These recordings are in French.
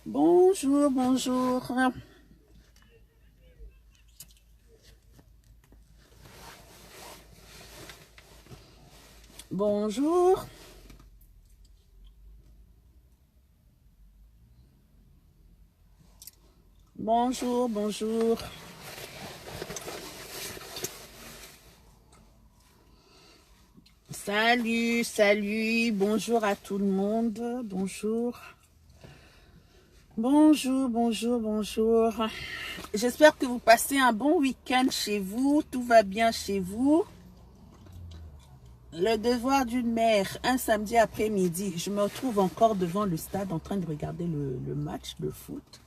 Bonjour, bonjour. Bonjour. Bonjour, bonjour. Salut, salut. Bonjour à tout le monde. Bonjour. Bonjour, bonjour, bonjour. J'espère que vous passez un bon week-end chez vous. Tout va bien chez vous. Le devoir d'une mère, un samedi après-midi. Je me retrouve encore devant le stade en train de regarder le match de foot.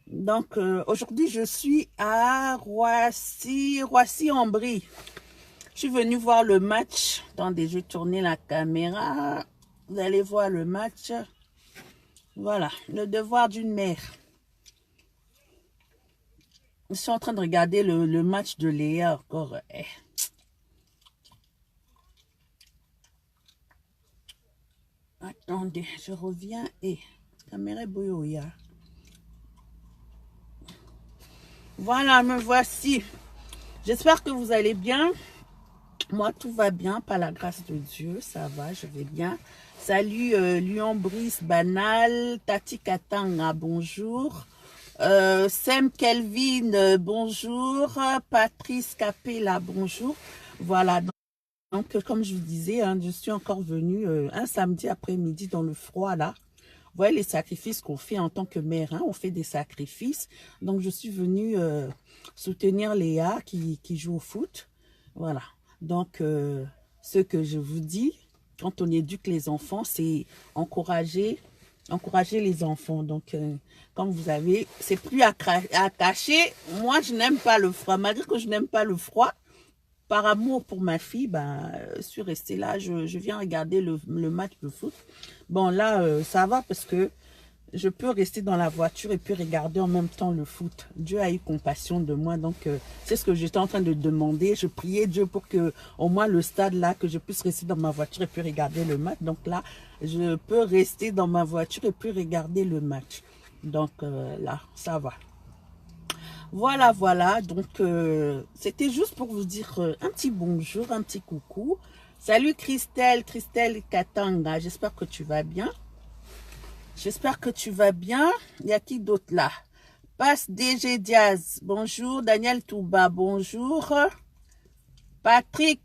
Donc, aujourd'hui, je suis à Roissy-en-Brie. Je suis venue voir le match. Attendez, je vais tourner la caméra. Vous allez voir le match. Voilà, le devoir d'une mère. Je suis en train de regarder le match de Léa encore. Attendez, je reviens et caméra boyoya. Voilà, me voici. J'espère que vous allez bien. Moi, tout va bien, par la grâce de Dieu. Ça va, je vais bien. Salut, Lyon Brice Banal, Tati Katanga, bonjour. Sam Kelvin, bonjour. Patrice Capella, bonjour. Voilà, donc comme je vous disais, hein, je suis encore venue un samedi après-midi dans le froid là. Vous voyez les sacrifices qu'on fait en tant que mère, hein, on fait des sacrifices. Donc je suis venue soutenir Léa qui joue au foot. Voilà, donc ce que je vous dis, quand on éduque les enfants, c'est encourager les enfants. Donc, comme vous avez, c'est plus à cacher. Moi, je n'aime pas le froid. Malgré que je n'aime pas le froid, par amour pour ma fille, ben, je suis restée là. Je viens regarder le match de foot. Bon, là, ça va parce que je peux rester dans la voiture et puis regarder en même temps le foot. Dieu a eu compassion de moi. Donc, c'est ce que j'étais en train de demander. Je priais Dieu pour que, au moins, le stade là, que je puisse rester dans ma voiture et puis regarder le match. Donc là, je peux rester dans ma voiture et puis regarder le match. Donc, là, ça va. Voilà, voilà. Donc, c'était juste pour vous dire un petit bonjour, un petit coucou. Salut Christelle, Christelle Katanga. J'espère que tu vas bien. J'espère que tu vas bien. Il y a qui d'autre là? Passe DG Diaz, bonjour. Daniel Touba, bonjour. Patrick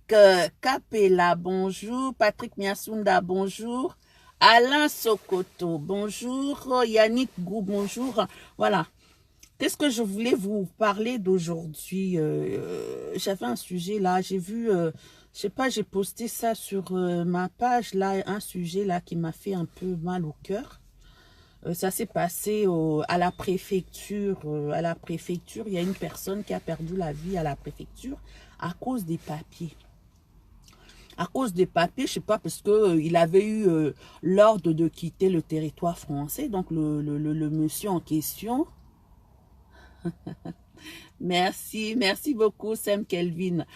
Capella, bonjour. Patrick Miasunda, bonjour. Alain Sokoto, bonjour. Yannick Gou, bonjour. Voilà. Qu'est-ce que je voulais vous parler d'aujourd'hui? J'avais un sujet là, j'ai vu, je sais pas, j'ai posté ça sur ma page là, un sujet là qui m'a fait un peu mal au cœur. Ça s'est passé à la préfecture. À la préfecture, il y a une personne qui a perdu la vie à la préfecture à cause des papiers. À cause des papiers, je sais pas, parce que il avait eu l'ordre de quitter le territoire français. Donc le monsieur en question. Merci, merci beaucoup Sam Kelvin.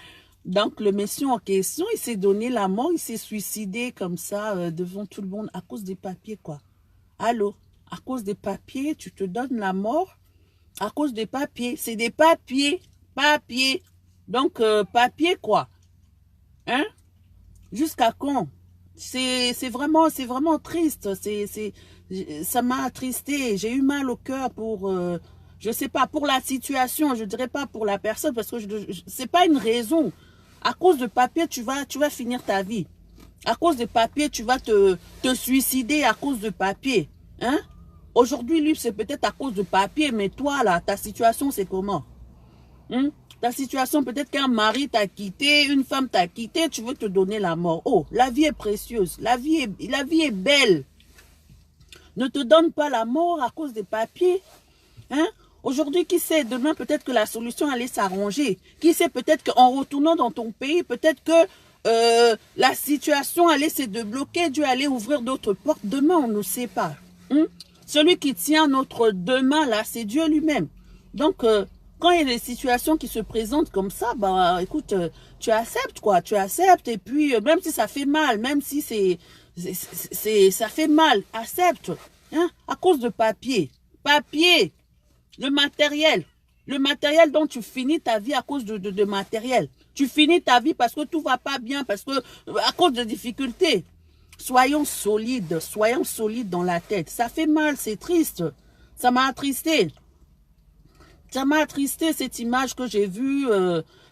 Donc le monsieur en question, il s'est donné la mort, il s'est suicidé comme ça devant tout le monde à cause des papiers quoi. Allô? À cause des papiers, tu te donnes la mort à cause des papiers. C'est des papiers. Papiers. Donc, papier quoi? Hein? Jusqu'à quand? C'est vraiment triste. Ça m'a attristé. J'ai eu mal au cœur pour, je sais pas, pour la situation. Je dirais pas pour la personne parce que c'est pas une raison. À cause de papier, tu vas finir ta vie. À cause de papier, tu vas te suicider à cause de papier. Hein? Aujourd'hui, lui, c'est peut-être à cause de papier, mais toi, là, ta situation, c'est comment? Hein? Ta situation, peut-être qu'un mari t'a quitté, une femme t'a quitté, tu veux te donner la mort. Oh, la vie est précieuse, la vie est belle. Ne te donne pas la mort à cause des papiers. Hein? Aujourd'hui, qui sait, demain, peut-être que la solution allait s'arranger. Qui sait, peut-être qu'en retournant dans ton pays, peut-être que la situation allait se débloquer, Dieu allait ouvrir d'autres portes. Demain, on ne sait pas. Hein? Celui qui tient notre demain, là, c'est Dieu lui-même. Donc, quand il y a des situations qui se présentent comme ça, bah, écoute, tu acceptes, quoi. Tu acceptes, et puis, même si ça fait mal, même si ça fait mal, accepte. Hein? À cause de papier. Papier. Le matériel. Le matériel dont tu finis ta vie à cause de matériel. Tu finis ta vie parce que tout va pas bien, parce que à cause de difficultés. Soyons solides dans la tête. Ça fait mal, c'est triste. Ça m'a attristé. Ça m'a attristé cette image que j'ai vue.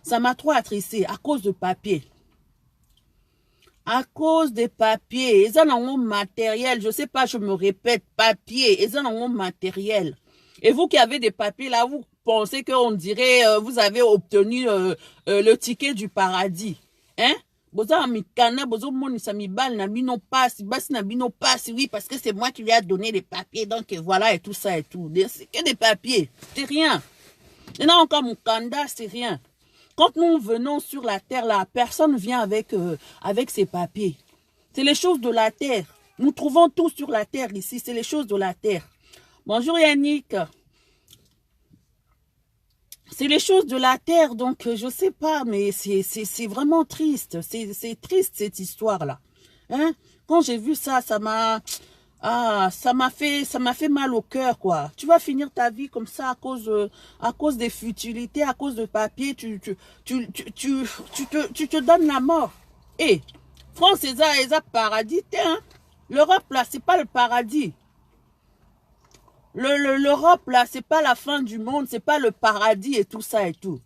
Ça m'a trop attristé à cause de papier. À cause des papiers. Ils ont un matériel. Je sais pas, je me répète, papier. Ils ont un matériel. Et vous qui avez des papiers là, vous pensez qu'on dirait vous avez obtenu le ticket du paradis. Hein? Oui, parce que c'est moi qui lui ai donné les papiers, donc voilà, et tout ça et tout. C'est que des papiers, c'est rien. Et non, encore Mukanda, c'est rien. Quand nous venons sur la terre, là, personne vient avec ses papiers. C'est les choses de la terre. Nous trouvons tout sur la terre ici, c'est les choses de la terre. Bonjour Yannick. C'est les choses de la terre, donc je sais pas, mais c'est vraiment triste. C'est triste cette histoire-là. Hein? Quand j'ai vu ça, ça m'a fait mal au cœur, quoi. Tu vas finir ta vie comme ça à cause des futilités, à cause de papier, tu te donnes la mort. Et France, c'est ça paradis, hein? L'Europe là, c'est pas le paradis. L'Europe, là, c'est pas la fin du monde, c'est pas le paradis et tout ça et tout.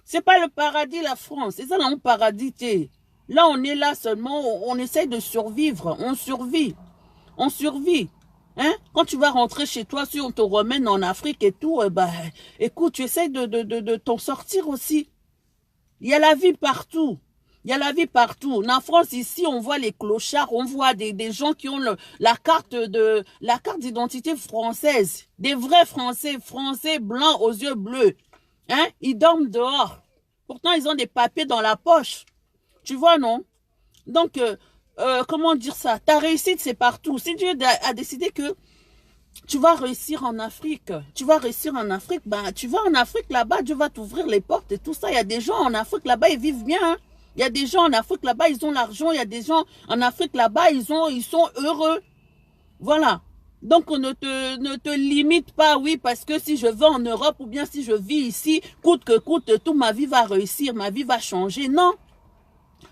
C'est pas le paradis, la France. C'est ça, là, on paradis, t'es. Là, on est là seulement, on essaye de survivre. On survit. On survit. Hein? Quand tu vas rentrer chez toi, si on te remène en Afrique et tout, écoute, tu essayes de t'en sortir aussi. Il y a la vie partout. Il y a la vie partout. En France, ici, on voit les clochards, on voit des gens qui ont la carte d'identité française. Des vrais Français blancs aux yeux bleus. Hein? Ils dorment dehors. Pourtant, ils ont des papiers dans la poche. Tu vois, non? Donc, comment dire ça? Ta réussite, c'est partout. Si Dieu a décidé que tu vas réussir en Afrique, tu vas en Afrique là-bas, Dieu va t'ouvrir les portes et tout ça. Il y a des gens en Afrique là-bas, ils vivent bien, hein? Il y a des gens en Afrique là-bas, ils ont l'argent. Il y a des gens en Afrique là-bas, ils sont heureux. Voilà. Donc, ne te limite pas, oui, parce que si je vais en Europe ou bien si je vis ici, coûte que coûte, tout, ma vie va réussir, ma vie va changer. Non.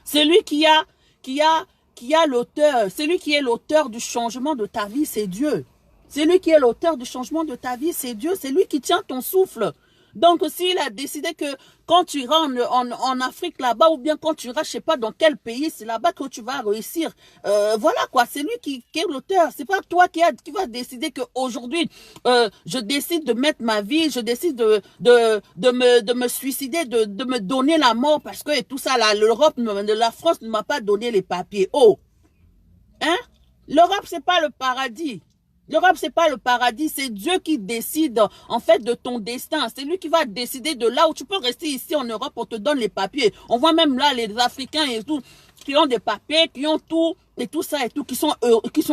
C'est lui qui a l'auteur, c'est lui qui est l'auteur du changement de ta vie, c'est Dieu. C'est lui qui est l'auteur du changement de ta vie, c'est Dieu. C'est lui qui tient ton souffle. Donc, s'il a décidé que quand tu iras en Afrique là-bas, ou bien quand tu iras, je sais pas dans quel pays, c'est là-bas que tu vas réussir. Voilà quoi, c'est lui qui est l'auteur. C'est pas toi qui va décider qu'aujourd'hui, je décide de mettre ma vie, je décide de me suicider, de me donner la mort parce que et tout ça, l'Europe, la France ne m'a pas donné les papiers. Oh, hein? L'Europe, c'est pas le paradis. L'Europe, c'est pas le paradis, c'est Dieu qui décide en fait de ton destin. C'est lui qui va décider de là où tu peux rester ici en Europe, on te donne les papiers. On voit même là les Africains et tout, qui ont des papiers, qui ont tout, et tout ça et tout, qui sont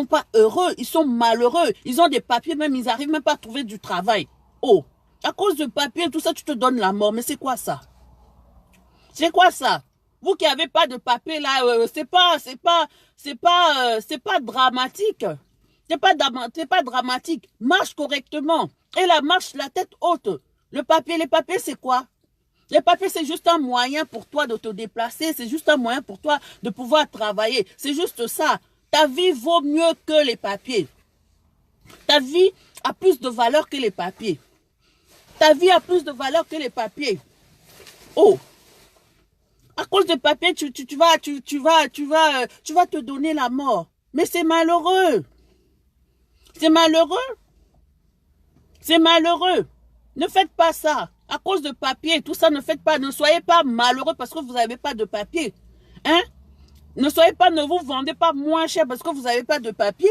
pas heureux, ils sont malheureux. Ils ont des papiers, même ils arrivent même pas à trouver du travail. Oh, à cause de papier, tout ça, tu te donnes la mort. Mais c'est quoi ça? C'est quoi ça? Vous qui avez pas de papier là, c'est pas dramatique. C'est pas dramatique. Marche correctement. Et la marche la tête haute. Les papiers, c'est quoi? Les papiers, c'est juste un moyen pour toi de te déplacer. C'est juste un moyen pour toi de pouvoir travailler. C'est juste ça. Ta vie vaut mieux que les papiers. Ta vie a plus de valeur que les papiers. Ta vie a plus de valeur que les papiers. Oh! À cause des papiers, tu vas te donner la mort. Mais c'est malheureux. C'est malheureux. C'est malheureux. Ne faites pas ça. À cause de papier, tout ça, ne soyez pas malheureux parce que vous n'avez pas de papier. Hein? Ne vous vendez pas moins cher parce que vous n'avez pas de papier.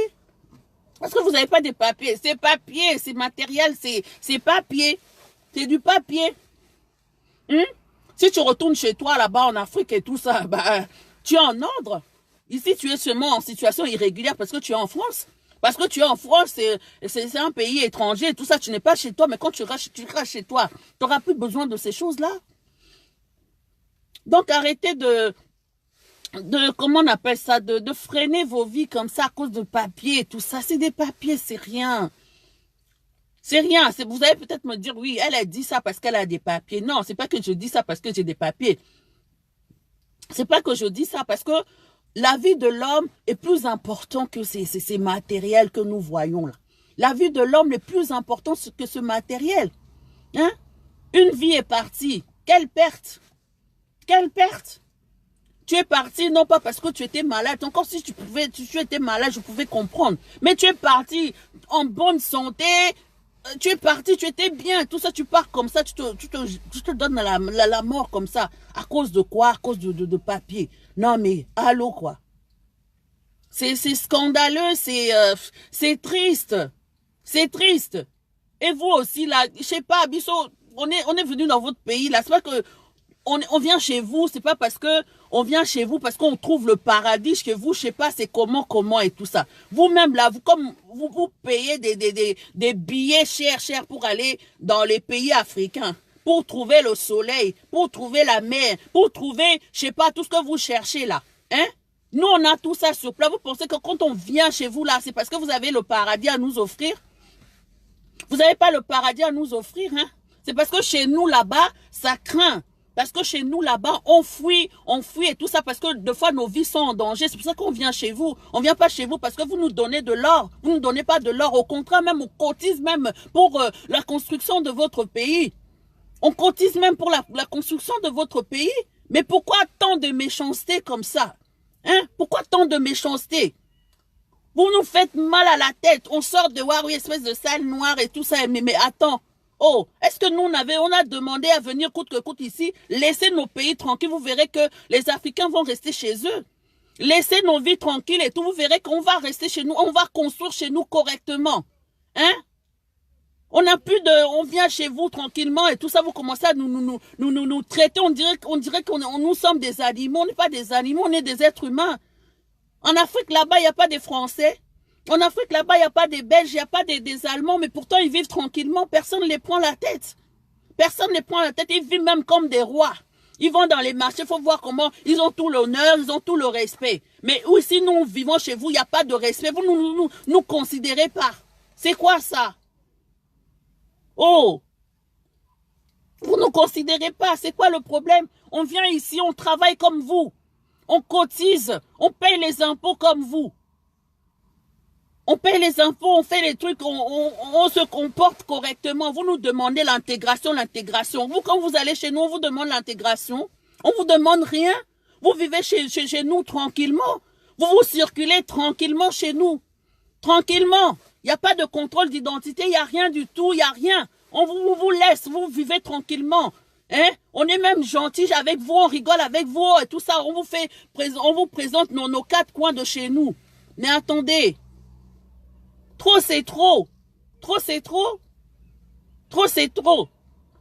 Parce que vous n'avez pas de papier. C'est papier, c'est matériel, c'est papier. C'est du papier. Hein? Si tu retournes chez toi là-bas en Afrique et tout ça, tu es en ordre. Ici, tu es seulement en situation irrégulière parce que tu es en France. Parce que tu es en France, c'est un pays étranger, tout ça, tu n'es pas chez toi, mais quand tu iras chez toi, tu n'auras plus besoin de ces choses-là. Donc, arrêtez comment on appelle ça, de freiner vos vies comme ça à cause de papiers et tout ça. C'est des papiers, c'est rien. C'est rien. Vous allez peut-être me dire, oui, elle a dit ça parce qu'elle a des papiers. Non, c'est pas que je dis ça parce que j'ai des papiers. C'est pas que je dis ça parce que la vie de l'homme est plus importante que ces matériels que nous voyons là. La vie de l'homme est plus importante que ce matériel. Hein? Une vie est partie. Quelle perte? Quelle perte? Tu es parti non pas parce que tu étais malade. Encore si tu étais malade, je pouvais comprendre. Mais tu es parti en bonne santé. Tu es parti, tu étais bien. Tout ça, tu pars comme ça. Tu te donnes la mort comme ça. À cause de quoi? À cause de papier. Non mais, allô quoi? C'est scandaleux, c'est triste. C'est triste. Et vous aussi, là, je sais pas, Bissot, on est venu dans votre pays, là. C'est pas que on vient chez vous, c'est pas parce que on vient chez vous parce qu'on trouve le paradis chez vous, je sais pas, c'est comment et tout ça. Vous-même, là, vous payez des billets chers pour aller dans les pays africains, pour trouver le soleil, pour trouver la mer, pour trouver, je sais pas, tout ce que vous cherchez, là. Hein? Nous, on a tout ça sur place. Vous pensez que quand on vient chez vous, là, c'est parce que vous avez le paradis à nous offrir? Vous n'avez pas le paradis à nous offrir, hein? C'est parce que chez nous, là-bas, ça craint. Parce que chez nous, là-bas, on fuit et tout ça parce que des fois, nos vies sont en danger. C'est pour ça qu'on vient chez vous. On ne vient pas chez vous parce que vous nous donnez de l'or. Vous ne nous donnez pas de l'or. Au contraire, même on cotise même pour la construction de votre pays. On cotise même pour la construction de votre pays. Mais pourquoi tant de méchanceté comme ça? Hein? Pourquoi tant de méchanceté? Vous nous faites mal à la tête. On sort de voir, oui, espèce de salle noire et tout ça. Mais attends. Oh, est-ce que nous, on a demandé à venir coûte que coûte ici, laisser nos pays tranquilles, vous verrez que les Africains vont rester chez eux. Laissez nos vies tranquilles et tout, vous verrez qu'on va rester chez nous, on va construire chez nous correctement. Hein? On vient chez vous tranquillement et tout ça, vous commencez à nous traiter, on dirait qu'on nous sommes des animaux, on n'est pas des animaux, on est des êtres humains. En Afrique, là-bas, il n'y a pas des Français. En Afrique, là-bas, il n'y a pas des Belges, il n'y a pas des Allemands, mais pourtant, ils vivent tranquillement. Personne ne les prend la tête. Personne ne les prend la tête. Ils vivent même comme des rois. Ils vont dans les marchés, il faut voir comment ils ont tout l'honneur, ils ont tout le respect. Mais si nous vivons chez vous, il n'y a pas de respect. Vous nous considérez pas. C'est quoi ça? Oh! Vous ne nous considérez pas. C'est quoi le problème? On vient ici, on travaille comme vous. On cotise, on paye les impôts comme vous. On paye les impôts, on fait les trucs, on se comporte correctement. Vous nous demandez l'intégration. Vous, quand vous allez chez nous, on vous demande l'intégration. On vous demande rien. Vous vivez chez nous tranquillement. Vous circulez tranquillement chez nous. Tranquillement. Il n'y a pas de contrôle d'identité, il n'y a rien du tout, il n'y a rien. On vous laisse, vous vivez tranquillement. Hein? On est même gentil avec vous, on rigole avec vous et tout ça. On vous présente nos quatre coins de chez nous. Mais attendez. Trop, c'est trop. Trop, c'est trop. Trop, c'est trop.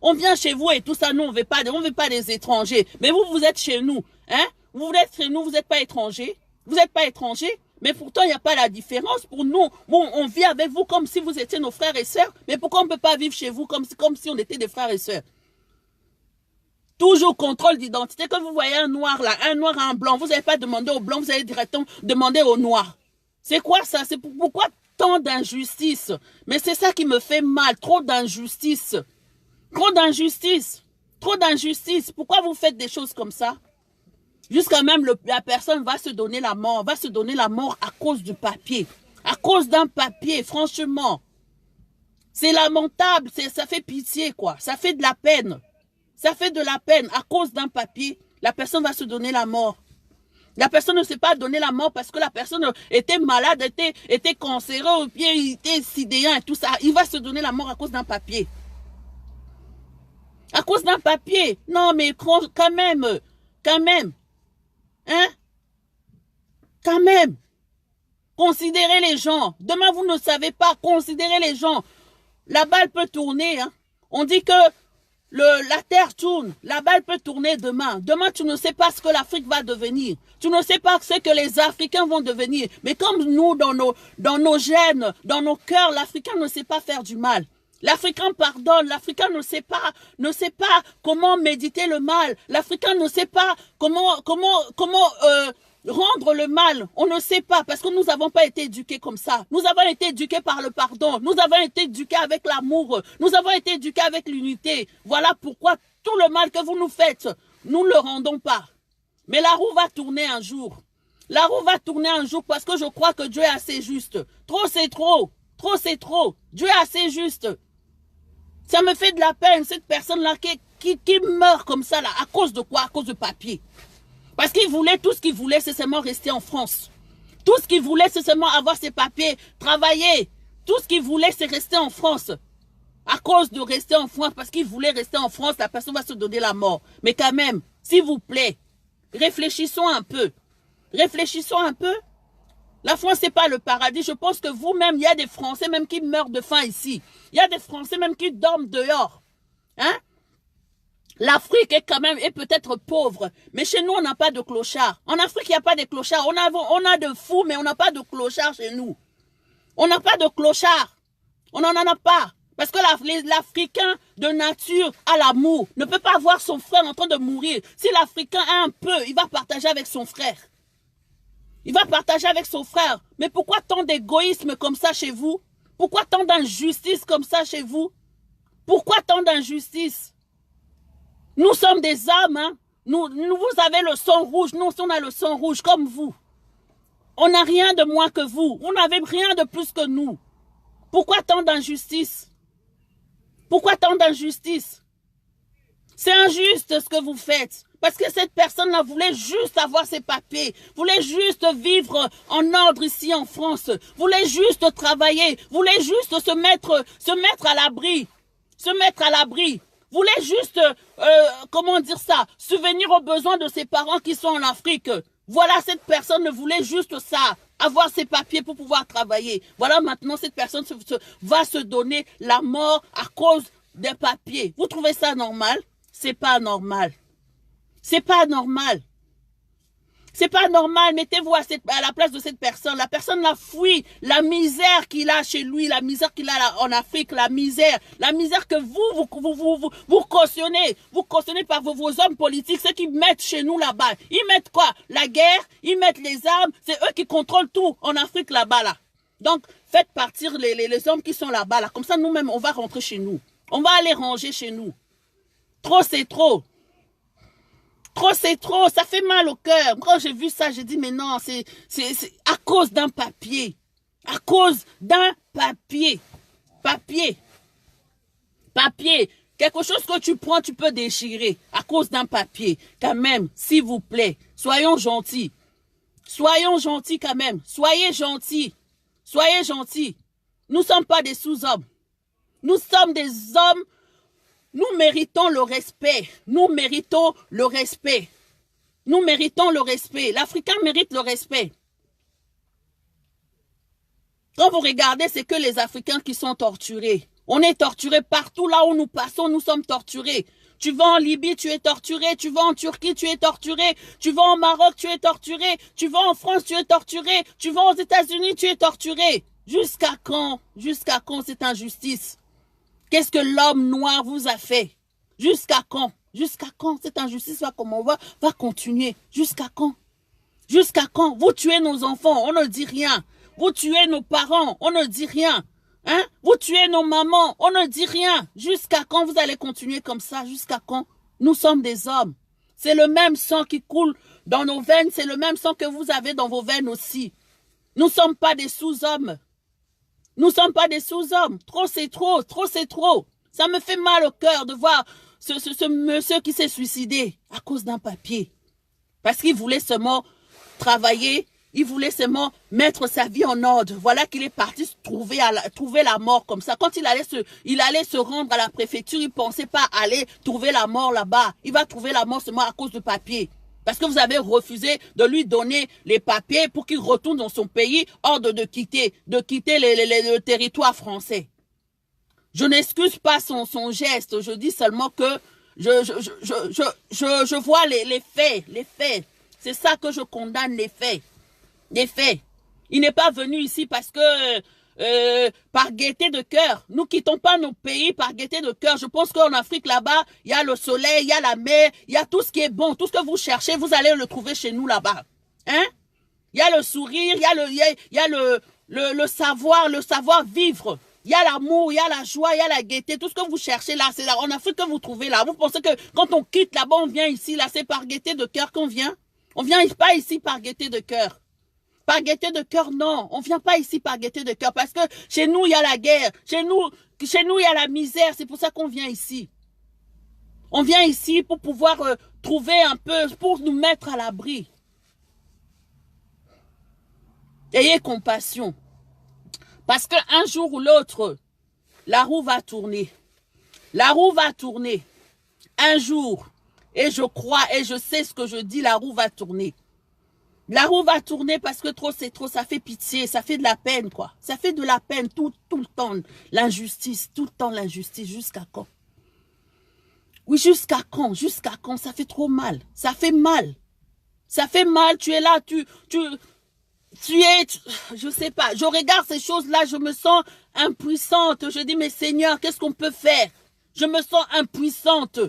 On vient chez vous et tout ça. Nous, on veut pas des étrangers. Mais vous êtes chez nous. Hein? Vous êtes chez nous, vous n'êtes pas étrangers. Vous n'êtes pas étrangers. Mais pourtant, il n'y a pas la différence. Pour nous, bon, on vit avec vous comme si vous étiez nos frères et sœurs. Mais pourquoi on ne peut pas vivre chez vous comme si on était des frères et sœurs? Toujours contrôle d'identité. Quand vous voyez un noir là, un noir et un blanc, vous n'allez pas demander au blanc, vous allez directement demander au noir. C'est quoi ça? C'est pourquoi tant d'injustice? Mais c'est ça qui me fait mal. Trop d'injustice. Trop d'injustice. Trop d'injustice. Pourquoi vous faites des choses comme ça? Jusqu'à même la personne va se donner la mort. Va se donner la mort à cause du papier. À cause d'un papier, franchement. C'est lamentable. Ça fait pitié, quoi. Ça fait de la peine. Ça fait de la peine. À cause d'un papier, la personne va se donner la mort. La personne ne s'est pas donné la mort parce que la personne était malade, était cancéreux, il était sidéen et tout ça. Il va se donner la mort à cause d'un papier. À cause d'un papier. Non, mais quand même. Hein? Quand même. Considérez les gens. Demain, vous ne savez pas. Considérez les gens. La balle peut tourner. Hein? On dit que la terre tourne. La balle peut tourner demain. Demain, tu ne sais pas ce que l'Afrique va devenir. Tu ne sais pas ce que les Africains vont devenir. Mais comme nous, dans nos gènes, dans nos cœurs, l'Africain ne sait pas faire du mal. L'Africain pardonne, l'Africain ne sait pas comment méditer le mal. L'Africain ne sait pas comment rendre le mal. On ne sait pas parce que nous n'avons pas été éduqués comme ça. Nous avons été éduqués par le pardon. Nous avons été éduqués avec l'amour. Nous avons été éduqués avec l'unité. Voilà pourquoi tout le mal que vous nous faites, nous ne le rendons pas. Mais la roue va tourner un jour. La roue va tourner un jour parce que je crois que Dieu est assez juste. Trop c'est trop. Trop c'est trop. Dieu est assez juste. Ça me fait de la peine, cette personne-là qui meurt comme ça, là. À cause de quoi? À cause de papier. Parce qu'il voulait, tout ce qu'il voulait, c'est seulement rester en France. Tout ce qu'il voulait, c'est seulement avoir ses papiers, travailler. Tout ce qu'il voulait, c'est rester en France. À cause de rester en France, parce qu'il voulait rester en France, la personne va se donner la mort. Mais quand même, s'il vous plaît, réfléchissons un peu. Réfléchissons un peu. La France, c'est pas le paradis. Je pense que vous-même, il y a des Français même qui meurent de faim ici. Il y a des Français même qui dorment dehors. Hein? L'Afrique est quand même, est peut-être pauvre. Mais chez nous, on n'a pas de clochards. En Afrique, il n'y a pas de clochards. On a de fous, mais on n'a pas de clochards chez nous. On n'a pas de clochards. On n'en a pas. Parce que l'Africain de nature a l'amour. Ne peut pas voir son frère en train de mourir. Si l'Africain a un peu, il va partager avec son frère. Il va partager avec son frère. Mais pourquoi tant d'égoïsme comme ça chez vous? Pourquoi tant d'injustice comme ça chez vous? Pourquoi tant d'injustice? Nous sommes des hommes, hein? Vous avez le sang rouge. Nous, on a le sang rouge comme vous. On n'a rien de moins que vous. Vous n'avez rien de plus que nous. Pourquoi tant d'injustice? Pourquoi tant d'injustice? C'est injuste ce que vous faites. Parce que cette personne-là voulait juste avoir ses papiers, voulait juste vivre en ordre ici en France, voulait juste travailler, voulait juste se mettre à l'abri, voulait juste, comment dire ça, subvenir aux besoins de ses parents qui sont en Afrique. Voilà, cette personne voulait juste ça, avoir ses papiers pour pouvoir travailler. Voilà, maintenant, cette personne va se donner la mort à cause des papiers. Vous trouvez ça normal? C'est pas normal. C'est pas normal. C'est pas normal. Mettez-vous à la place de cette personne. La personne l'a fui. La misère qu'il a chez lui, la misère qu'il a en Afrique, la misère que vous cautionnez. Vous cautionnez par vos hommes politiques, ceux qui mettent chez nous là-bas. Ils mettent quoi? La guerre, ils mettent les armes. C'est eux qui contrôlent tout en Afrique là-bas, là. Donc, faites partir les hommes qui sont là-bas, là. Comme ça, nous-mêmes, on va rentrer chez nous. On va aller ranger chez nous. Trop, c'est trop. Trop, c'est trop. Ça fait mal au cœur. Quand j'ai vu ça, j'ai dit, mais non, c'est à cause d'un papier. À cause d'un papier. Papier. Quelque chose que tu prends, tu peux déchirer. À cause d'un papier. Quand même, s'il vous plaît, soyons gentils. Soyons gentils quand même. Soyez gentils. Soyez gentils. Nous ne sommes pas des sous-hommes. Nous sommes des hommes. Nous méritons le respect. Nous méritons le respect. Nous méritons le respect. L'Africain mérite le respect. Quand vous regardez, c'est que les Africains qui sont torturés. On est torturés partout là où nous passons, nous sommes torturés. Tu vas en Libye, tu es torturé. Tu vas en Turquie, tu es torturé. Tu vas au Maroc, tu es torturé. Tu vas en France, tu es torturé. Tu vas aux États-Unis, tu es torturé. Jusqu'à quand? Jusqu'à quand cette injustice? Qu'est-ce que l'homme noir vous a fait? Jusqu'à quand? Jusqu'à quand cette injustice va continuer? Jusqu'à quand? Jusqu'à quand? Vous tuez nos enfants, on ne dit rien. Vous tuez nos parents, on ne dit rien. Hein? Vous tuez nos mamans, on ne dit rien. Jusqu'à quand vous allez continuer comme ça? Jusqu'à quand? Nous sommes des hommes. C'est le même sang qui coule dans nos veines, c'est le même sang que vous avez dans vos veines aussi. Nous ne sommes pas des sous-hommes. Nous ne sommes pas des sous-hommes. Trop, c'est trop. Trop, c'est trop. Ça me fait mal au cœur de voir ce monsieur qui s'est suicidé à cause d'un papier. Parce qu'il voulait seulement travailler. Il voulait seulement mettre sa vie en ordre. Voilà qu'il est parti trouver la mort comme ça. Quand il allait se rendre à la préfecture, il ne pensait pas aller trouver la mort là-bas. Il va trouver la mort seulement à cause de papier. Parce que vous avez refusé de lui donner les papiers pour qu'il retourne dans son pays hors de quitter le territoire français. Je n'excuse pas son geste. Je dis seulement que je vois les faits. C'est ça que je condamne, les faits. Il n'est pas venu ici parce que par gaieté de cœur. Nous quittons pas nos pays par gaieté de cœur. Je pense qu'en Afrique, là-bas, il y a le soleil, il y a la mer, il y a tout ce qui est bon. Tout ce que vous cherchez, vous allez le trouver chez nous là-bas. Hein? Il y a le sourire, il y a le savoir vivre. Il y a l'amour, il y a la joie, il y a la gaieté. Tout ce que vous cherchez là, c'est là en Afrique que vous trouvez là. Vous pensez que quand on quitte là-bas, on vient ici, là, c'est par gaieté de cœur qu'on vient? On vient pas ici par gaieté de cœur. Par gaieté de cœur, non. On vient pas ici par gaieté de cœur. Parce que chez nous, il y a la guerre. Chez nous, il y a la misère. C'est pour ça qu'on vient ici. On vient ici pour pouvoir trouver un peu, pour nous mettre à l'abri. Ayez compassion. Parce qu'un jour ou l'autre, la roue va tourner. La roue va tourner. Un jour. Et je crois et je sais ce que je dis, la roue va tourner. La roue va tourner parce que trop c'est trop, ça fait pitié, ça fait de la peine quoi. Ça fait de la peine tout le temps, l'injustice, tout le temps l'injustice, jusqu'à quand? Oui, jusqu'à quand? Jusqu'à quand? Ça fait trop mal, ça fait mal. Ça fait mal, tu es là, je sais pas, je regarde ces choses-là, je me sens impuissante. Je dis, mais Seigneur, qu'est-ce qu'on peut faire? Je me sens impuissante.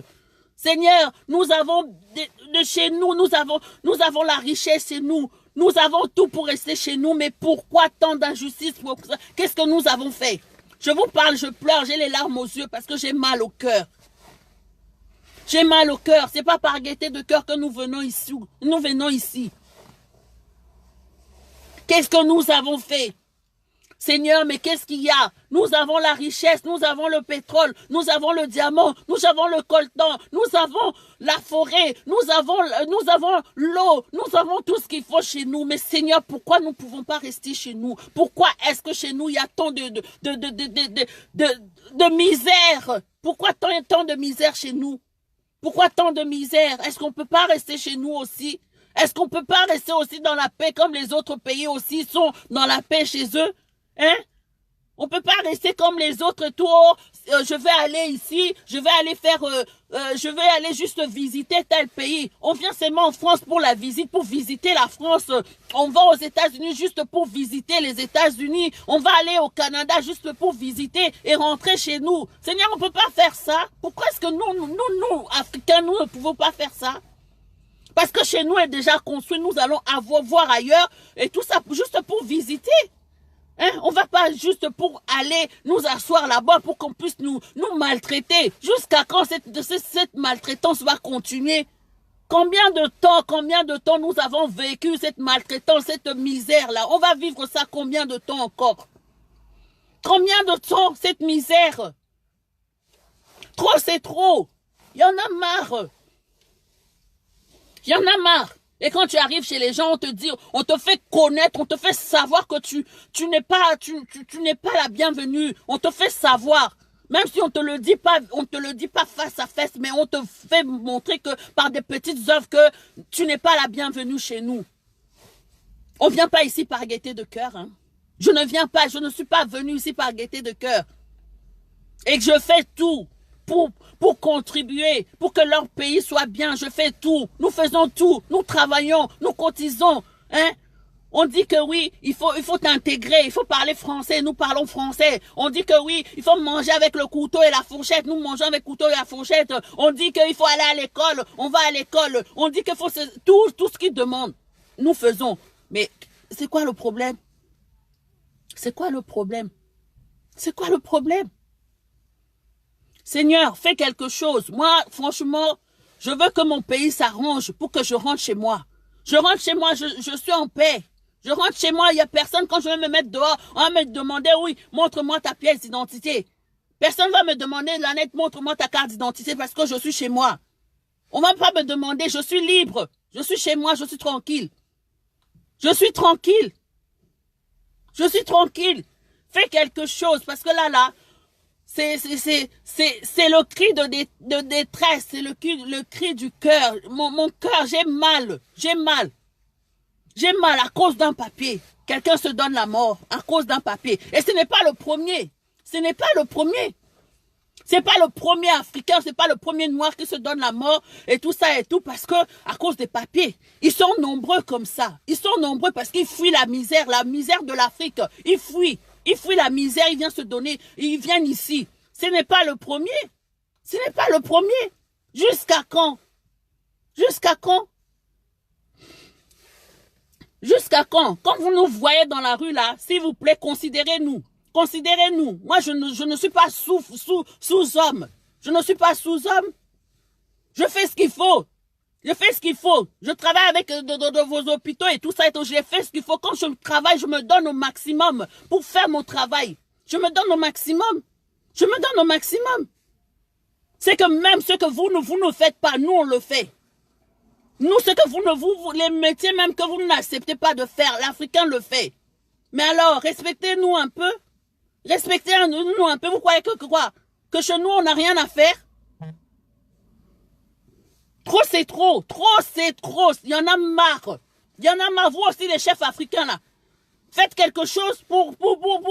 Seigneur, nous avons de chez nous, nous avons la richesse chez nous. Nous avons tout pour rester chez nous, mais pourquoi tant d'injustice? Qu'est-ce que nous avons fait? Je vous parle, je pleure, j'ai les larmes aux yeux parce que j'ai mal au cœur. J'ai mal au cœur. C'est pas par gaieté de cœur que nous venons ici. Nous venons ici. Qu'est-ce que nous avons fait? Seigneur, mais qu'est-ce qu'il y a? Nous avons la richesse, nous avons le pétrole, nous avons le diamant, nous avons le coltan, nous avons la forêt, nous avons l'eau, nous avons tout ce qu'il faut chez nous. Mais Seigneur, pourquoi nous ne pouvons pas rester chez nous? Pourquoi est-ce que chez nous, il y a tant de misère? Pourquoi tant de misère chez nous? Pourquoi tant de misère? Est-ce qu'on ne peut pas rester chez nous aussi? Est-ce qu'on ne peut pas rester aussi dans la paix comme les autres pays aussi sont dans la paix chez eux? Hein? On peut pas rester comme les autres tours. Je vais aller ici, je vais aller faire, je vais aller juste visiter tel pays. On vient seulement en France pour la visite, pour visiter la France. On va aux États-Unis juste pour visiter les États-Unis. On va aller au Canada juste pour visiter et rentrer chez nous. Seigneur, on peut pas faire ça. Pourquoi est-ce que nous, Africains, nous ne pouvons pas faire ça? Parce que chez nous est déjà construit, nous allons voir ailleurs et tout ça juste pour visiter. Hein? On ne va pas juste pour aller nous asseoir là-bas pour qu'on puisse nous maltraiter. Jusqu'à quand cette maltraitance va continuer? Combien de temps nous avons vécu cette maltraitance, cette misère-là? On va vivre ça combien de temps encore? Combien de temps cette misère? Trop, c'est trop. Il y en a marre. Il y en a marre. Et quand tu arrives chez les gens, on te dit, on te fait connaître, on te fait savoir que tu n'es pas la bienvenue. On te fait savoir. Même si on te le dit pas face à face, mais on te fait montrer que par des petites œuvres que tu n'es pas la bienvenue chez nous. On vient pas ici par gaieté de cœur, hein. Je ne suis pas venue ici par gaieté de cœur. Et que je fais tout pour contribuer, pour que leur pays soit bien. Je fais tout. Nous faisons tout. Nous travaillons. Nous cotisons. Hein? On dit que oui, il faut t'intégrer. Il faut parler français. Nous parlons français. On dit que oui, il faut manger avec le couteau et la fourchette. Nous mangeons avec le couteau et la fourchette. On dit qu'il faut aller à l'école. On va à l'école. On dit qu'il faut tout ce qu'ils demandent. Nous faisons. Mais c'est quoi le problème? C'est quoi le problème? C'est quoi le problème? Seigneur, fais quelque chose. Moi, franchement, je veux que mon pays s'arrange pour que je rentre chez moi. Je rentre chez moi, je suis en paix. Je rentre chez moi, il n'y a personne, quand je vais me mettre dehors, on va me demander, oui, montre-moi ta pièce d'identité. Personne va me demander, Lanette, montre-moi ta carte d'identité parce que je suis chez moi. On ne va pas me demander, je suis libre. Je suis chez moi, je suis tranquille. Je suis tranquille. Je suis tranquille. Fais quelque chose parce que là, c'est le cri de détresse, c'est le cri du cœur. Mon cœur, j'ai mal. J'ai mal à cause d'un papier. Quelqu'un se donne la mort à cause d'un papier. Et ce n'est pas le premier. Ce n'est pas le premier. C'est pas le premier Africain, c'est pas le premier Noir qui se donne la mort et tout ça et tout parce que à cause des papiers. Ils sont nombreux comme ça. Ils sont nombreux parce qu'ils fuient la misère de l'Afrique. Ils fuient. Ils fuient la misère, ils viennent se donner, ils viennent ici. Ce n'est pas le premier. Ce n'est pas le premier. Jusqu'à quand? Jusqu'à quand? Jusqu'à quand? Quand vous nous voyez dans la rue là, s'il vous plaît, considérez-nous. Considérez-nous. Moi, je ne suis pas sous-homme. Je ne suis pas sous-homme. Je fais ce qu'il faut. Je fais ce qu'il faut. Je travaille avec de vos hôpitaux et tout ça. Et tout. Je fais ce qu'il faut. Quand je travaille, je me donne au maximum pour faire mon travail. Je me donne au maximum. Je me donne au maximum. C'est que même ce que vous ne faites pas, nous, on le fait. Nous, ce que les métiers même que vous n'acceptez pas de faire, l'Africain le fait. Mais alors, respectez-nous un peu. Respectez-nous un peu. Vous croyez que quoi? Que chez nous, on n'a rien à faire? Trop, c'est trop. Trop, c'est trop. Il y en a marre. Il y en a marre. Vous aussi, les chefs africains, là. Faites quelque chose pour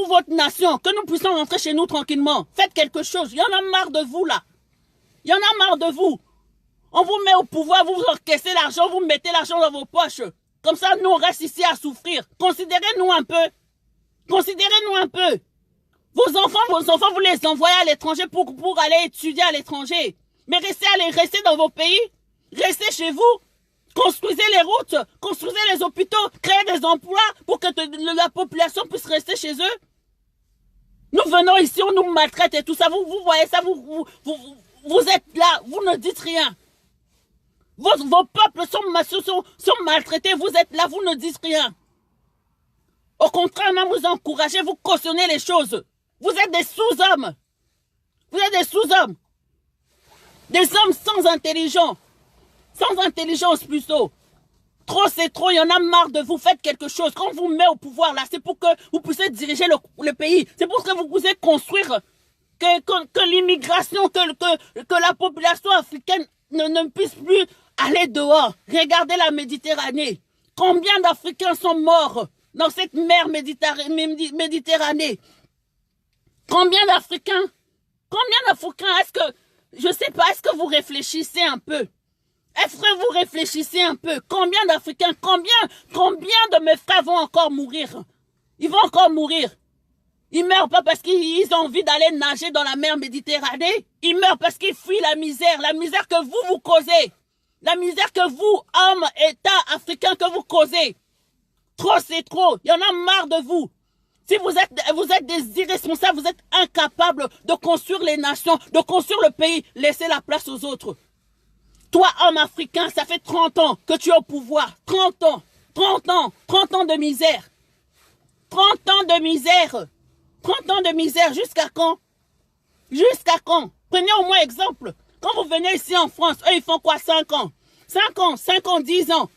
votre nation. Que nous puissions rentrer chez nous tranquillement. Faites quelque chose. Il y en a marre de vous, là. Il y en a marre de vous. On vous met au pouvoir, vous encaissez l'argent, vous mettez l'argent dans vos poches. Comme ça, nous, on reste ici à souffrir. Considérez-nous un peu. Considérez-nous un peu. Vos enfants, vous les envoyez à l'étranger pour aller étudier à l'étranger. Mais restez dans vos pays. Restez chez vous. Construisez les routes, construisez les hôpitaux, créez des emplois pour que la population puisse rester chez eux. Nous venons ici, on nous maltraite et tout ça. Vous voyez ça, vous êtes là, vous ne dites rien. Vos peuples sont maltraités, vous êtes là, vous ne dites rien. Au contraire, même vous encouragez, vous cautionnez les choses. Vous êtes des sous-hommes. Vous êtes des sous-hommes. Des hommes sans intelligence. Sans intelligence plutôt. Trop c'est trop, il y en a marre de vous, faites quelque chose. Quand on vous met au pouvoir là, c'est pour que vous puissiez diriger le pays. C'est pour que vous puissiez construire que l'immigration, que la population africaine ne puisse plus aller dehors. Regardez la Méditerranée. Combien d'Africains sont morts dans cette mer Méditerranée? Combien d'Africains? Est-ce que, je sais pas, est-ce que vous réfléchissez un peu? Est-ce que vous réfléchissez un peu? Combien d'Africains, combien de mes frères vont encore mourir? Ils vont encore mourir. Ils meurent pas parce qu'ils ont envie d'aller nager dans la mer Méditerranée. Ils meurent parce qu'ils fuient la misère que vous causez. La misère que vous, hommes, États africains, que vous causez. Trop, c'est trop. Il y en a marre de vous. Si vous êtes des irresponsables, vous êtes incapables de construire les nations, de construire le pays, laissez la place aux autres. Toi, homme africain, ça fait 30 ans que tu es au pouvoir. 30 ans. 30 ans de misère. 30 ans de misère. 30 ans de misère. Jusqu'à quand? Jusqu'à quand? Prenez au moins exemple. Quand vous venez ici en France, eux, ils font quoi? 5 ans. 5 ans, 10 ans.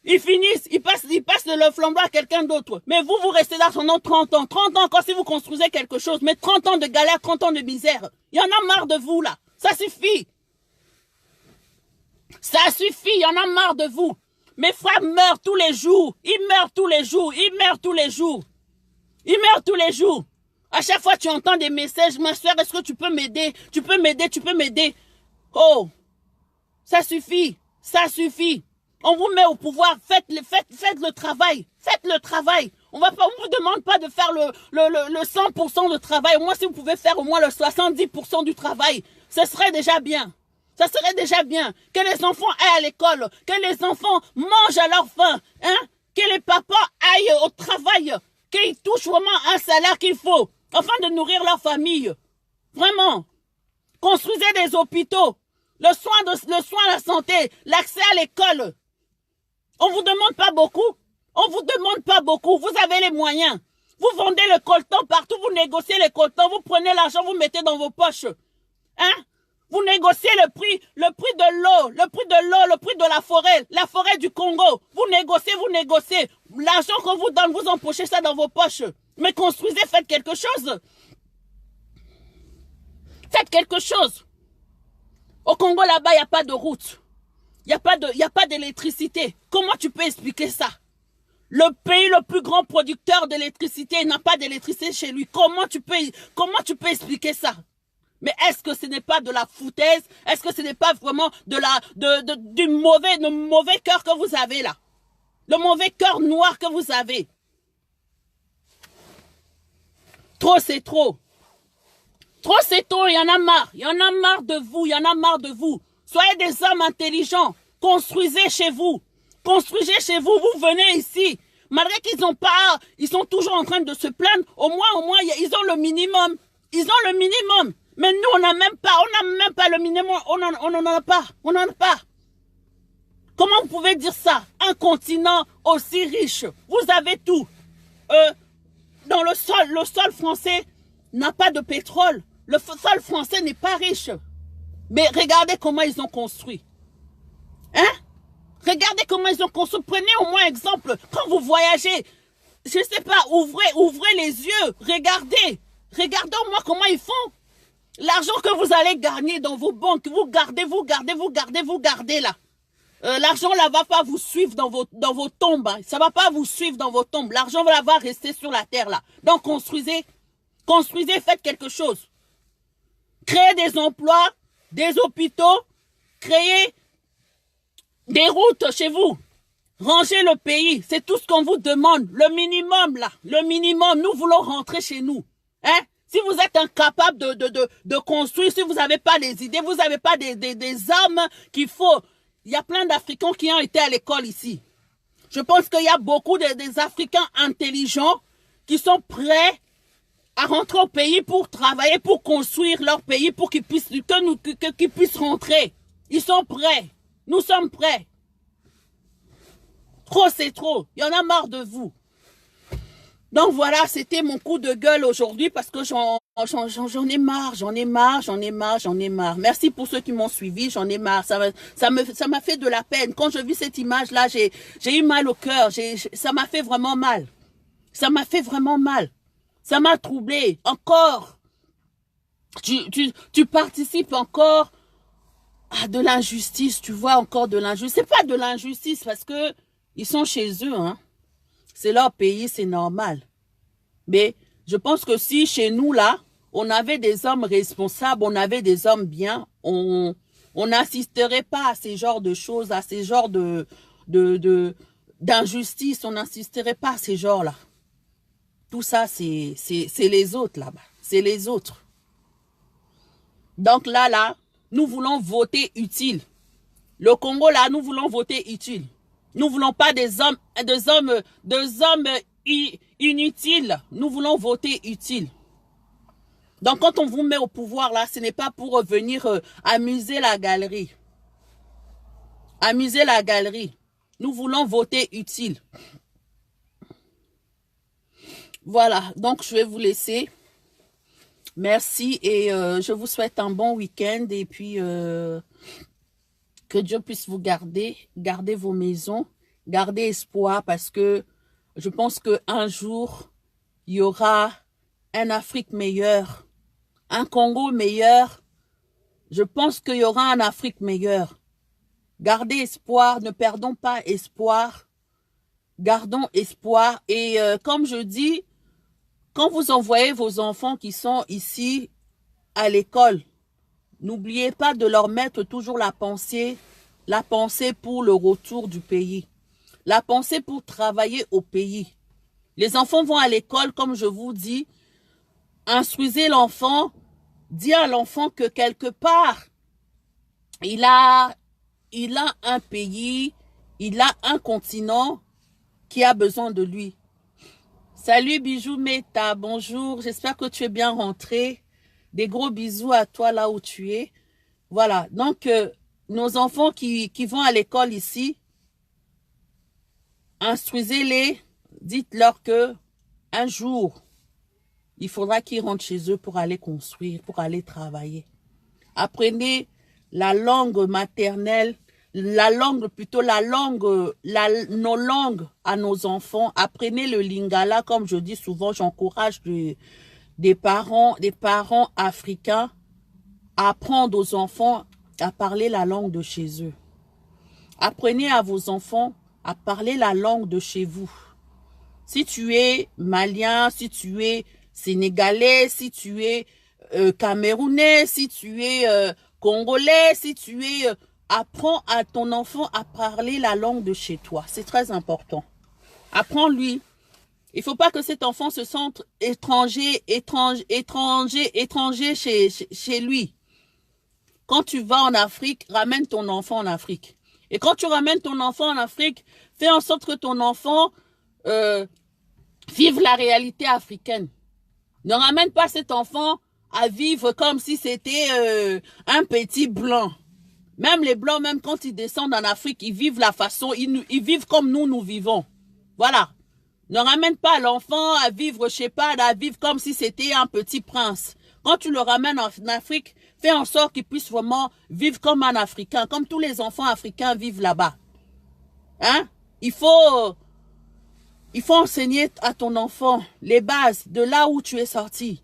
Ils finissent, ils passent le flambeau à quelqu'un d'autre. Mais vous restez là pendant 30 ans. 30 ans encore si vous construisez quelque chose. Mais 30 ans de galère, 30 ans de misère. Il y en a marre de vous, là. Ça suffit. Ça suffit, il y en a marre de vous. Mes frères meurent tous les jours. Ils meurent tous les jours. Ils meurent tous les jours. Ils meurent tous les jours. À chaque fois, tu entends des messages. Ma soeur, est-ce que tu peux m'aider? Tu peux m'aider, tu peux m'aider. Oh, ça suffit. Ça suffit. On vous met au pouvoir. Faites le travail. Faites le travail. On vous demande pas de faire le 100% de travail. Au moins, si vous pouvez faire au moins le 70% du travail, ce serait déjà bien. Ça serait déjà bien que les enfants aillent à l'école, que les enfants mangent à leur faim, hein? Que les papas aillent au travail, qu'ils touchent vraiment un salaire qu'il faut, afin de nourrir leur famille. Vraiment. Construisez des hôpitaux, le soin à la santé, l'accès à l'école. On vous demande pas beaucoup. On vous demande pas beaucoup. Vous avez les moyens. Vous vendez le coltan partout, vous négociez les coltans, vous prenez l'argent, vous mettez dans vos poches. Hein? Vous négociez le prix de l'eau, le prix de la forêt du Congo. Vous négociez. L'argent qu'on vous donne, vous empochez ça dans vos poches. Mais construisez, faites quelque chose. Faites quelque chose. Au Congo, là-bas, il n'y a pas de route. Il n'y a pas d'électricité. Comment tu peux expliquer ça? Le pays le plus grand producteur d'électricité n'a pas d'électricité chez lui. Comment tu peux expliquer ça? Mais est-ce que ce n'est pas de la foutaise? Est-ce que ce n'est pas vraiment du mauvais cœur que vous avez là? Le mauvais cœur noir que vous avez? Trop, c'est trop. Trop, c'est trop, il y en a marre. Il y en a marre de vous, il y en a marre de vous. Soyez des hommes intelligents. Construisez chez vous. Construisez chez vous, vous venez ici. Malgré qu'ils n'ont pas, ils sont toujours en train de se plaindre, au moins, ils ont le minimum. Ils ont le minimum. Mais nous, on n'a même pas le minimum, on n'en a pas. On n'en a pas. Comment vous pouvez dire ça? Un continent aussi riche, vous avez tout. Dans le sol français n'a pas de pétrole. Le sol français n'est pas riche. Mais regardez comment ils ont construit. Hein? Regardez comment ils ont construit. Prenez au moins exemple. Quand vous voyagez, je ne sais pas, ouvrez les yeux. Regardez. Regardez au moins comment ils font. L'argent que vous allez gagner dans vos banques, vous gardez là. L'argent là va pas vous suivre dans vos tombes. Hein. Ça va pas vous suivre dans vos tombes. L'argent va rester sur la terre là. Donc construisez, faites quelque chose. Créez des emplois, des hôpitaux, créez des routes chez vous. Rangez le pays. C'est tout ce qu'on vous demande. Le minimum là. Le minimum. Nous voulons rentrer chez nous. Hein? Si vous êtes incapable de construire, si vous n'avez pas les idées, vous n'avez pas des armes qu'il faut. Il y a plein d'Africains qui ont été à l'école ici. Je pense qu'il y a beaucoup des Africains intelligents qui sont prêts à rentrer au pays pour travailler, pour construire leur pays, pour qu'ils puissent, qu'ils puissent rentrer. Ils sont prêts. Nous sommes prêts. Trop, c'est trop. Il y en a marre de vous. Donc voilà, c'était mon coup de gueule aujourd'hui parce que j'en ai marre. Merci pour ceux qui m'ont suivi, j'en ai marre. Ça m'a fait de la peine. Quand je vis cette image-là, j'ai eu mal au cœur. Ça m'a fait vraiment mal. Ça m'a fait vraiment mal. Ça m'a troublé. Encore. Tu participes encore à de l'injustice. Tu vois encore de l'injustice. C'est pas de l'injustice parce que ils sont chez eux, hein. C'est leur pays, c'est normal. Mais je pense que si chez nous, là, on avait des hommes responsables, on avait des hommes bien, on n'assisterait pas à ces genres de choses, à ces genres d'injustice, on n'assisterait pas à ces genres-là. Tout ça, c'est les autres là-bas. C'est les autres. Donc là, nous voulons voter utile. Le Congo, là, nous voulons voter utile. Nous ne voulons pas des hommes inutiles. Nous voulons voter utile. Donc, quand on vous met au pouvoir, là, ce n'est pas pour venir amuser la galerie. Amuser la galerie. Nous voulons voter utile. Voilà. Donc, je vais vous laisser. Merci et je vous souhaite un bon week-end et puis... que Dieu puisse vous garder vos maisons, garder espoir parce que je pense qu'un jour, il y aura un Afrique meilleure, un Congo meilleur. Je pense qu'il y aura un Afrique meilleur. Gardez espoir, ne perdons pas espoir. Gardons espoir et comme je dis, quand vous envoyez vos enfants qui sont ici à l'école, n'oubliez pas de leur mettre toujours la pensée pour le retour du pays. La pensée pour travailler au pays. Les enfants vont à l'école, comme je vous dis. Instruisez l'enfant. Dis à l'enfant que quelque part, il a un pays, il a un continent qui a besoin de lui. Salut Bijou Meta, bonjour. J'espère que tu es bien rentré. Des gros bisous à toi là où tu es. Voilà, donc nos enfants qui vont à l'école ici, instruisez-les, dites-leur que un jour, il faudra qu'ils rentrent chez eux pour aller construire, pour aller travailler. Apprenez la langue maternelle, nos langues à nos enfants. Apprenez le lingala, comme je dis souvent, j'encourage des parents africains à apprendre aux enfants à parler la langue de chez eux. Apprenez à vos enfants à parler la langue de chez vous. Si tu es malien, si tu es sénégalais, si tu es camerounais, si tu es congolais, si tu es... apprends à ton enfant à parler la langue de chez toi. C'est très important. Apprends-lui Il ne faut pas que cet enfant se sente étranger chez lui. Quand tu vas en Afrique, ramène ton enfant en Afrique. Et quand tu ramènes ton enfant en Afrique, fais en sorte que ton enfant vive la réalité africaine. Ne ramène pas cet enfant à vivre comme si c'était un petit blanc. Même les blancs, même quand ils descendent en Afrique, ils vivent la façon, ils vivent comme nous vivons. Voilà. Ne ramène pas l'enfant à vivre, je sais pas, à vivre comme si c'était un petit prince. Quand tu le ramènes en Afrique, fais en sorte qu'il puisse vraiment vivre comme un Africain, comme tous les enfants africains vivent là-bas. Hein? Il faut enseigner à ton enfant les bases de là où tu es sorti.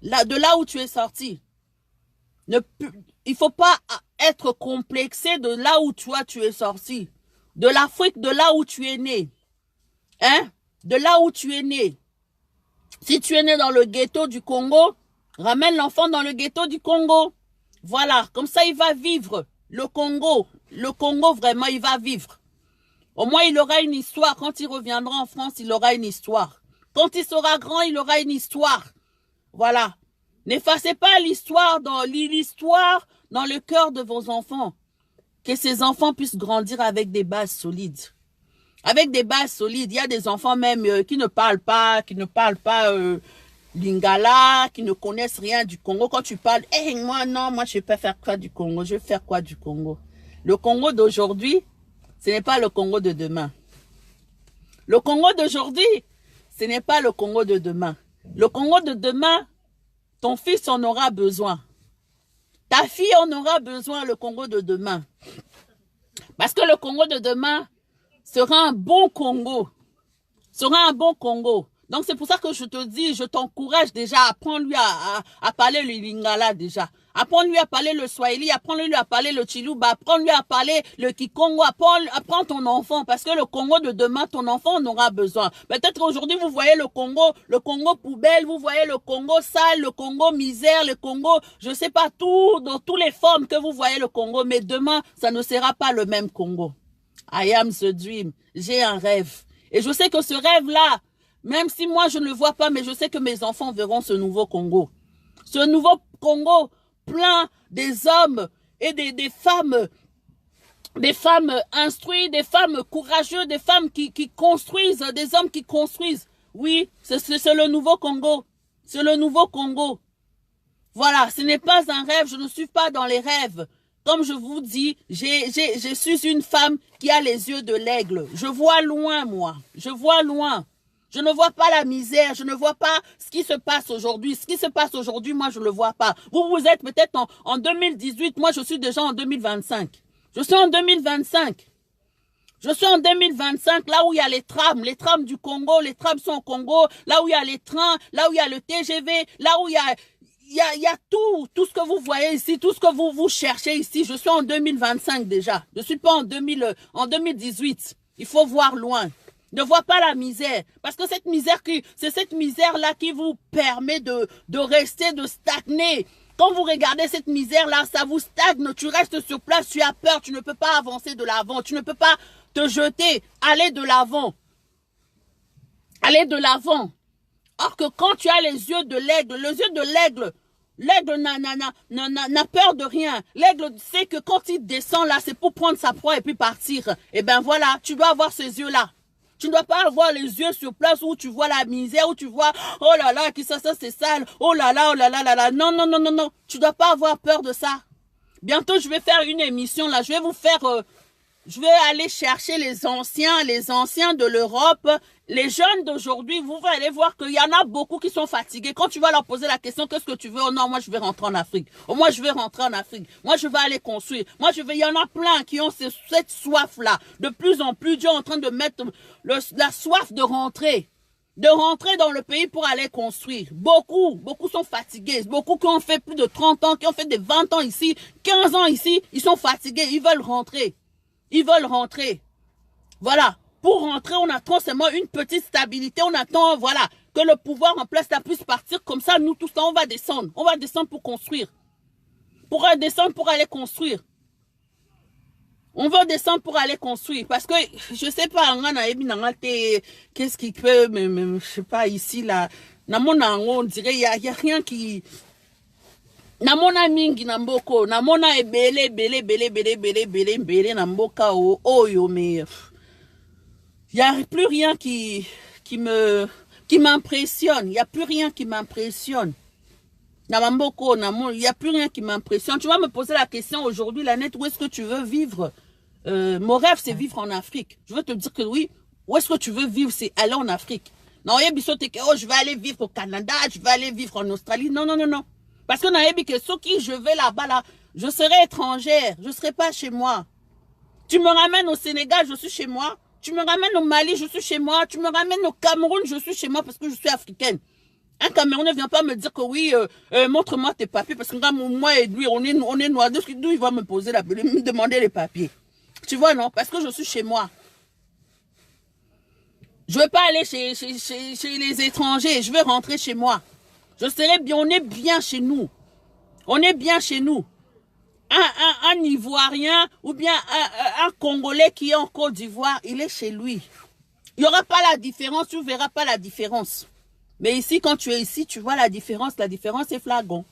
De là où tu es sorti. Il faut pas être complexé de là où toi tu es sorti. De l'Afrique, de là où tu es né. Hein? De là où tu es né. Si tu es né dans le ghetto du Congo, ramène l'enfant dans le ghetto du Congo. Voilà, comme ça il va vivre le Congo. Le Congo, vraiment, il va vivre. Au moins, il aura une histoire. Quand il reviendra en France, il aura une histoire. Quand il sera grand, il aura une histoire. Voilà. N'effacez pas l'histoire dans le cœur de vos enfants. Que ces enfants puissent grandir avec des bases solides. Avec des bases solides. Il y a des enfants même qui ne parlent pas Lingala, qui ne connaissent rien du Congo. Quand tu parles, moi je ne vais pas faire quoi du Congo. Je vais faire quoi du Congo? Le Congo d'aujourd'hui, ce n'est pas le Congo de demain. Le Congo d'aujourd'hui, ce n'est pas le Congo de demain. Le Congo de demain, ton fils en aura besoin. Ta fille en aura besoin, le Congo de demain. Parce que le Congo de demain sera un bon Congo. Sera un bon Congo. Donc c'est pour ça que je te dis, je t'encourage déjà, apprends-lui à parler le Lingala déjà. Apprends-lui à parler le Swahili, apprends-lui à parler le Chiluba, apprends-lui à parler le Kikongo, apprends ton enfant, parce que le Congo de demain, ton enfant en aura besoin. Peut-être qu'aujourd'hui, vous voyez le Congo poubelle, vous voyez le Congo sale, le Congo misère, le Congo, je sais pas tout, dans toutes les formes que vous voyez le Congo, mais demain, ça ne sera pas le même Congo. I am the dream. J'ai un rêve. Et je sais que ce rêve-là, même si moi je ne le vois pas, mais je sais que mes enfants verront ce nouveau Congo. Ce nouveau Congo plein des hommes et des femmes instruites, des femmes courageuses, des femmes qui construisent, des hommes qui construisent. Oui, c'est le nouveau Congo. C'est le nouveau Congo. Voilà, ce n'est pas un rêve, je ne suis pas dans les rêves. Comme je vous dis, je suis une femme qui a les yeux de l'aigle. Je vois loin, moi. Je vois loin. Je ne vois pas la misère, je ne vois pas ce qui se passe aujourd'hui. Ce qui se passe aujourd'hui, moi, je ne le vois pas. Vous êtes peut-être en 2018, moi, je suis déjà en 2025. Je suis en 2025. Je suis en 2025, là où il y a les trams du Congo, les trams sont au Congo, là où il y a les trains, là où il y a le TGV, là où il y a tout ce que vous voyez ici, tout ce que vous cherchez ici. Je suis en 2025 déjà. Je ne suis pas en 2018. Il faut voir loin. Ne vois pas la misère. Parce que c'est cette misère-là qui vous permet de rester, de stagner. Quand vous regardez cette misère-là, ça vous stagne. Tu restes sur place, tu as peur, tu ne peux pas avancer de l'avant. Tu ne peux pas te jeter, aller de l'avant. Aller de l'avant. Or que quand tu as les yeux de l'aigle, l'aigle n'a peur de rien. L'aigle sait que quand il descend là, c'est pour prendre sa proie et puis partir. Et ben voilà, tu dois avoir ces yeux-là. Tu ne dois pas avoir les yeux sur place où tu vois la misère, où tu vois, oh là là, ça c'est sale, oh là là, oh là là là là. Non, non, non, non, non. Tu ne dois pas avoir peur de ça. Bientôt, je vais faire une émission là. Je vais aller chercher les anciens de l'Europe. Les jeunes d'aujourd'hui, vous allez voir qu'il y en a beaucoup qui sont fatigués. Quand tu vas leur poser la question, qu'est-ce que tu veux? Oh non, moi je vais rentrer en Afrique. Oh, moi je vais rentrer en Afrique. Moi je vais aller construire. Il y en a plein qui ont cette soif-là. De plus en plus, Dieu est en train de mettre la soif de rentrer. De rentrer dans le pays pour aller construire. Beaucoup sont fatigués. Beaucoup qui ont fait plus de 30 ans, qui ont fait des 20 ans ici, 15 ans ici, ils sont fatigués. Ils veulent rentrer. Ils veulent rentrer. Voilà. Pour rentrer, on attend seulement une petite stabilité. On attend, voilà, que le pouvoir en place là puisse partir. Comme ça, nous, tous, on va descendre. On va descendre pour construire. Pour descendre, pour aller construire. On va descendre pour aller construire. Parce que, je sais pas, qu'est-ce qui peut, je sais pas, ici, là, on dirait, il y a rien qui... Namona mingi na mboko, namona ebele na mboka oyo, mais il y a plus rien qui m'impressionne. Il y a plus rien qui m'impressionne. Namamboko, il y a plus rien qui m'impressionne. Tu vas me poser la question aujourd'hui, Lanette, où est-ce que tu veux vivre? Mon rêve, c'est vivre en Afrique. Je veux te dire que oui, où est-ce que tu veux vivre, c'est aller en Afrique. Non, oh, je vais aller vivre au Canada, je vais aller vivre en Australie. Non, non, non, non. Parce que ce qui je vais là-bas, là, je serai étrangère. Je ne serai pas chez moi. Tu me ramènes au Sénégal, je suis chez moi. Tu me ramènes au Mali, je suis chez moi. Tu me ramènes au Cameroun, je suis chez moi parce que je suis africaine. Un Camerounais ne vient pas me dire que oui, montre-moi tes papiers. Parce que moi et lui, on est noirs. D'où il va me poser me demander les papiers. Tu vois, non? Parce que je suis chez moi. Je ne veux pas aller chez les étrangers. Je veux rentrer chez moi. Je serais bien, on est bien chez nous. On est bien chez nous. Un Ivoirien ou bien un Congolais qui est en Côte d'Ivoire, il est chez lui. Il n'y aura pas la différence, tu ne verras pas la différence. Mais ici, quand tu es ici, tu vois la différence. La différence est flagrant.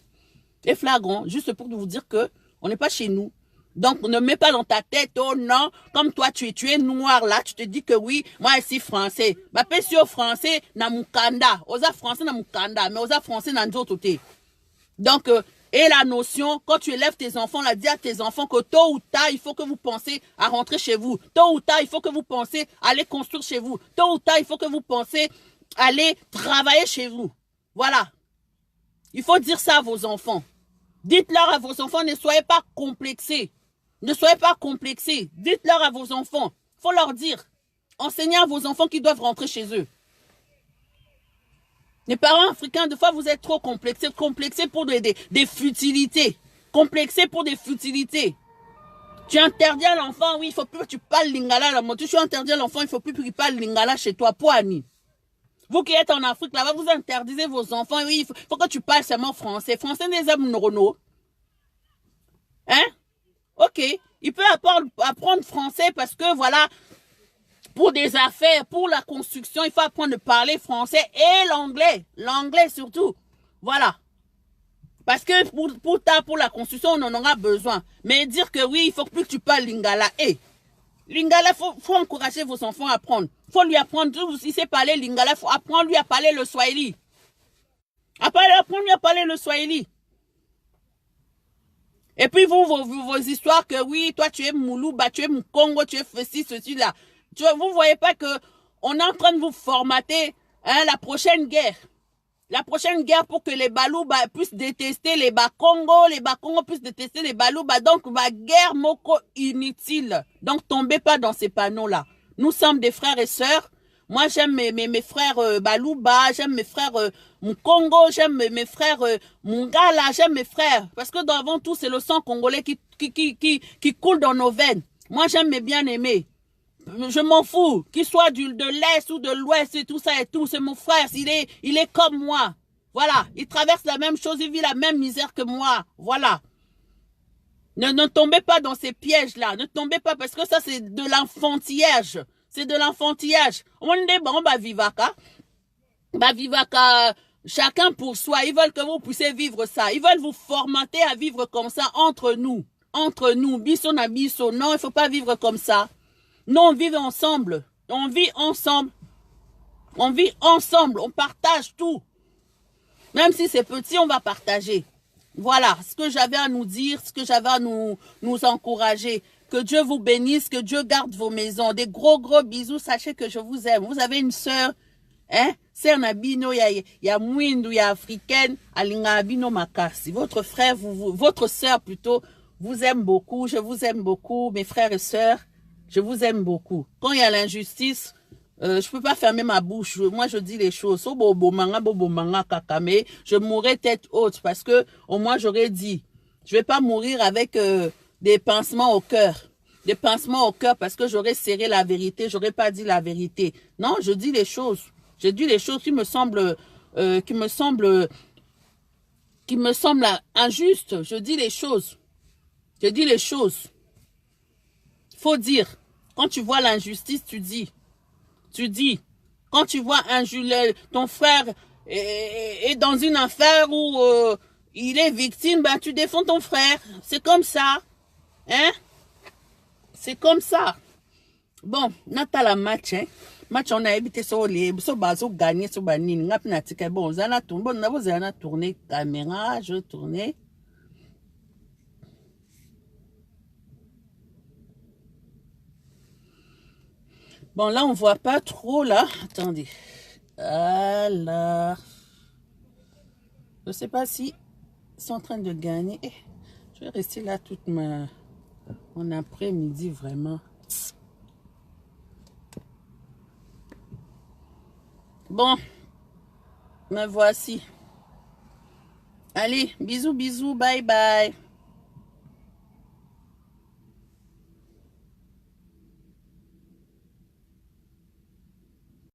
C'est flagrant, juste pour vous dire que on n'est pas chez nous. Donc, ne mets pas dans ta tête, oh non, comme toi, tu es noir là, tu te dis que oui, moi ici français. Ma pesio français, na mukanda. Osa français, na mukanda, mais osa français, na nzoto te. Donc, et la notion, quand tu élèves tes enfants, là, dis à tes enfants que tôt ou tard, il faut que vous pensez à rentrer chez vous. Tôt ou tard, il faut que vous pensez à aller construire chez vous. Tôt ou tard, il faut que vous pensez à aller travailler chez vous. Voilà. Il faut dire ça à vos enfants. Dites-leur à vos enfants, ne soyez pas complexés. Ne soyez pas complexés. Dites-leur à vos enfants. Il faut leur dire. Enseignez à vos enfants qu'ils doivent rentrer chez eux. Les parents africains, des fois, vous êtes trop complexés. Complexés pour des futilités. Complexés pour des futilités. Tu interdis à l'enfant, oui, il ne faut plus que tu parles lingala. Là, tu interdis à l'enfant, il ne faut plus qu'il parle lingala chez toi. Poani. Vous qui êtes en Afrique, là-bas, vous interdisez vos enfants. Oui, il faut que tu parles seulement français. Français des hommes neuronaux. Hein? Ok. Il peut apprendre français parce que, voilà, pour des affaires, pour la construction, il faut apprendre à parler français et l'anglais. L'anglais surtout. Voilà. Parce que pour la construction, on en aura besoin. Mais dire que oui, il faut plus que tu parles lingala. Lingala, faut encourager vos enfants à apprendre. Faut lui apprendre, si c'est parler lingala, faut apprendre lui à parler le swahili. Apprendre lui à parler le swahili. Et puis vos histoires que oui, toi tu es Moulouba, tu es Mkongo, tu es ceci, là. Vous voyez pas que on est en train de vous formater la prochaine guerre. La prochaine guerre pour que les Balouba puissent détester les Bakongo puissent détester les Balouba. Donc, guerre moko inutile. Donc, tombez pas dans ces panneaux-là. Nous sommes des frères et sœurs. Moi, j'aime mes frères Balouba, j'aime mes frères Mkongo, j'aime mes frères Mungala, j'aime mes frères. Parce que avant tout, c'est le sang congolais qui coule dans nos veines. Moi, j'aime mes bien-aimés. Je m'en fous, qu'il soit de l'Est ou de l'Ouest et tout ça et tout, c'est mon frère, il est comme moi. Voilà, il traverse la même chose, il vit la même misère que moi. Voilà. Ne tombez pas dans ces pièges-là, ne tombez pas parce que ça c'est de l'enfantillage. C'est de l'enfantillage. On va vivaka. Chacun pour soi, ils veulent que vous puissiez vivre ça. Ils veulent vous formater à vivre comme ça entre nous. Entre nous, biso na biso. Non, il ne faut pas vivre comme ça. Nous, on vit ensemble. On vit ensemble. On vit ensemble. On partage tout. Même si c'est petit, on va partager. Voilà ce que j'avais à nous dire, ce que j'avais à nous encourager. Que Dieu vous bénisse, que Dieu garde vos maisons. Des gros bisous. Sachez que je vous aime. Vous avez une sœur, hein? Sœur Nabino, il y a Mwindu, il y a africaine, Alinga Abino Makasi. Votre frère, votre sœur plutôt, vous aime beaucoup. Je vous aime beaucoup, mes frères et sœurs. Je vous aime beaucoup. Quand il y a l'injustice, je peux pas fermer ma bouche. Moi, je dis les choses. Je mourrai tête haute parce que au moins j'aurais dit. Je vais pas mourir avec des pincements au cœur. Des pincements au cœur parce que j'aurais serré la vérité. J'aurais pas dit la vérité. Non, je dis les choses. Je dis les choses qui me semblent injustes. Je dis les choses. Je dis les choses. Faut dire. Quand tu vois l'injustice, tu dis. Tu dis. Quand tu vois ton frère est dans une affaire où il est victime, ben tu défends ton frère. C'est comme ça. Hein? C'est comme ça. Bon, Natala match, hein? Match, on a évité ça, so bazo gagné, so banine, n'a pas natika, bon, zana tourne, bon, n'a pas tourné caméra, je tournais. Bon, là, on voit pas trop, là. Attendez. Alors, je sais pas si ils sont en train de gagner. Je vais rester là toute mon après-midi, vraiment. Bon, me voici. Allez, bisous, bisous, bye bye.